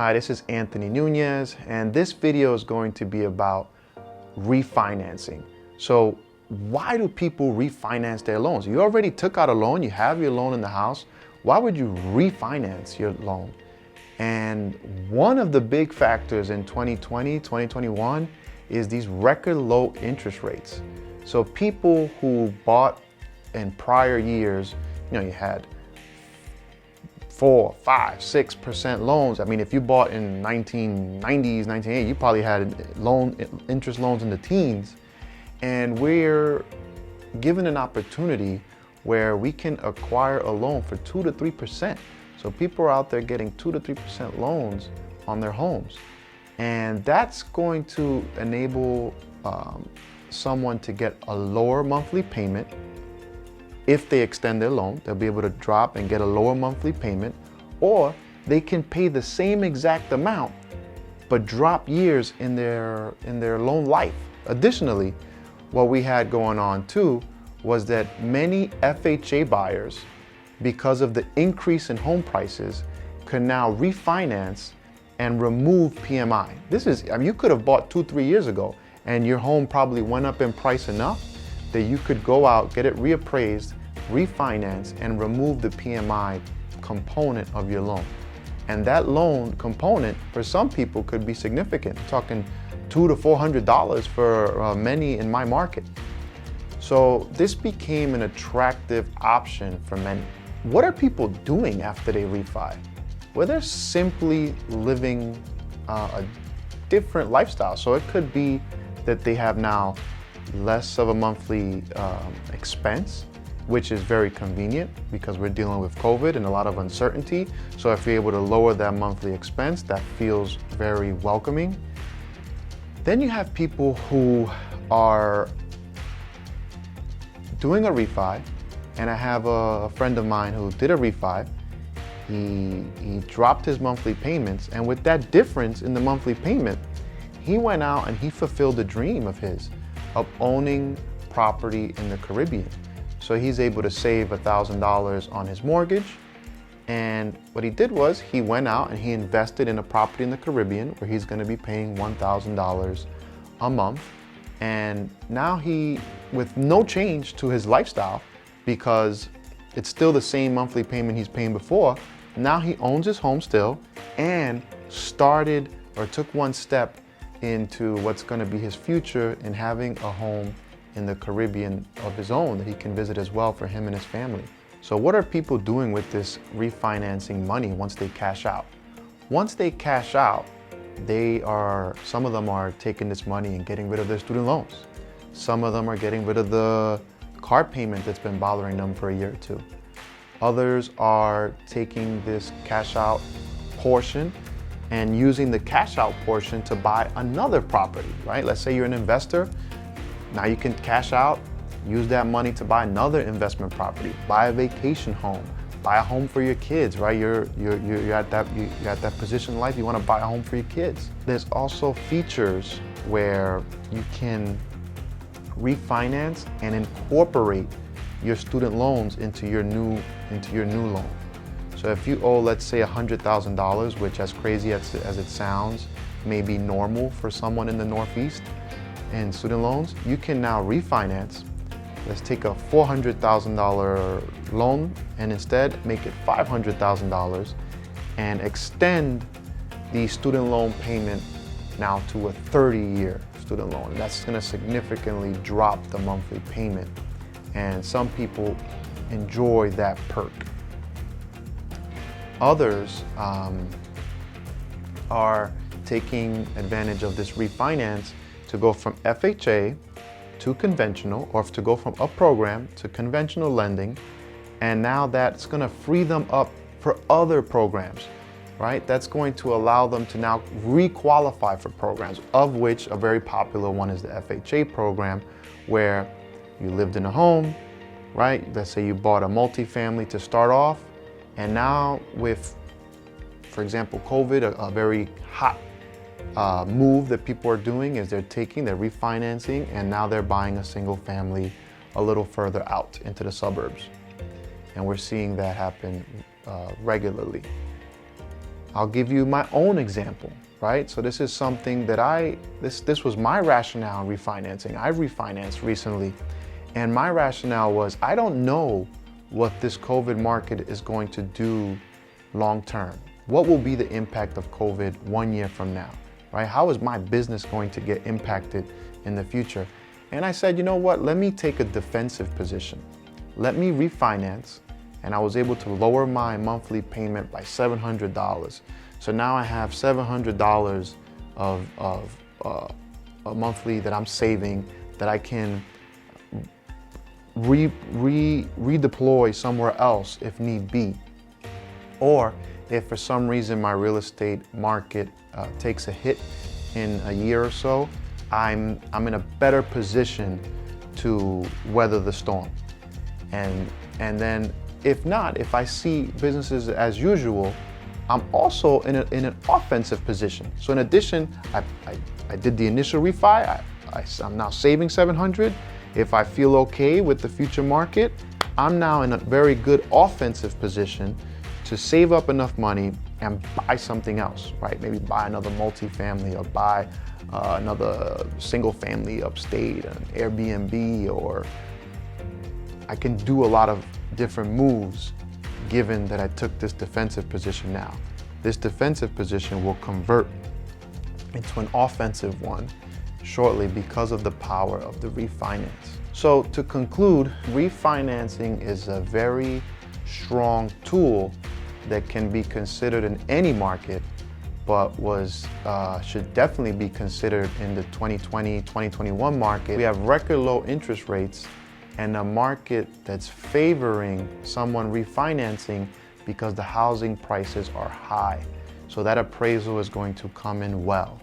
Hi, this is Anthony Nunez, and this video is going to be about refinancing. So why do people refinance their loans? You already took out a loan, you have your loan in the house. Why would you refinance your loan? And one of the big factors in 2020, 2021 is these record low interest rates. So people who bought in prior years, you had 4, 5, 6% loans. I mean, if you bought in 1990s, 1980, you probably had interest loans in the teens. And we're given an opportunity where we can acquire a loan for 2 to 3%. So people are out there getting 2 to 3% loans on their homes. And that's going to enable someone to get a lower monthly payment. If they extend their loan, they'll be able to drop and get a lower monthly payment, or they can pay the same exact amount, but drop years in their loan life. Additionally, what we had going on too was that many FHA buyers, because of the increase in home prices, can now refinance and remove PMI. You could have bought 2-3 years ago and your home probably went up in price enough that you could go out, get it reappraised, refinance, and remove the PMI component of your loan. And that loan component for some people could be significant. I'm talking $200 to $400 for many in my market. So this became an attractive option for many. What are people doing after they refi? Well, they're simply living a different lifestyle. So it could be that they have now less of a monthly expense, which is very convenient because we're dealing with COVID and a lot of uncertainty. So if you're able to lower that monthly expense, that feels very welcoming. Then you have people who are doing a refi, and I have a friend of mine who did a refi. He dropped his monthly payments, and with that difference in the monthly payment, he went out and he fulfilled a dream of his of owning property in the Caribbean. So he's able to save $1,000 on his mortgage. And what he did was he went out and he invested in a property in the Caribbean where he's going to be paying $1,000 a month. And now with no change to his lifestyle, because it's still the same monthly payment he's paying before, now he owns his home still and took one step into what's going to be his future in having a home in the Caribbean of his own that he can visit as well for him and his family. So what are people doing with this refinancing money once they cash out? Once they cash out, some of them are taking this money and getting rid of their student loans. Some of them are getting rid of the car payment that's been bothering them for a year or two. Others are taking this cash out portion and using the cash out portion to buy another property, right? Let's say you're an investor. Now you can cash out, use that money to buy another investment property, buy a vacation home, buy a home for your kids, right? You're at that position in life, you want to buy a home for your kids. There's also features where you can refinance and incorporate your student loans into your new loan. So if you owe, let's say, $100,000, which, as crazy as it sounds, may be normal for someone in the Northeast in student loans, you can now refinance. Let's take a $400,000 loan and instead make it $500,000 and extend the student loan payment now to a 30-year student loan. And that's going to significantly drop the monthly payment. And some people enjoy that perk. Others are taking advantage of this refinance to go from FHA to conventional, or to go from a program to conventional lending. And now that's going to free them up for other programs, right? That's going to allow them to now re-qualify for programs, of which a very popular one is the FHA program, where you lived in a home, right? Let's say you bought a multifamily to start off, and now with, for example, COVID, a very hot move that people are doing is they're refinancing, and now they're buying a single family a little further out into the suburbs. And we're seeing that happen regularly. I'll give you my own example, right? So this is something that this was my rationale in refinancing. I refinanced recently, and my rationale was I don't know what this COVID market is going to do long term. What will be the impact of COVID 1 year from now, right? How is my business going to get impacted in the future? And I said, you know what, let me take a defensive position. Let me refinance. And I was able to lower my monthly payment by $700. So now I have $700 of a monthly that I'm saving that I can redeploy somewhere else if need be. Or if for some reason my real estate market takes a hit in a year or so, I'm in a better position to weather the storm. And then if not, if I see businesses as usual, I'm also in an offensive position. So in addition, I did the initial refi, I'm now saving $700. If I feel okay with the future market, I'm now in a very good offensive position to save up enough money and buy something else, right? Maybe buy another multifamily or buy another single family upstate, an Airbnb, or I can do a lot of different moves given that I took this defensive position now. This defensive position will convert into an offensive one shortly because of the power of the refinance. So to conclude, refinancing is a very strong tool that can be considered in any market, but should definitely be considered in the 2020, 2021 market. We have record low interest rates and a market that's favoring someone refinancing because the housing prices are high. So that appraisal is going to come in well.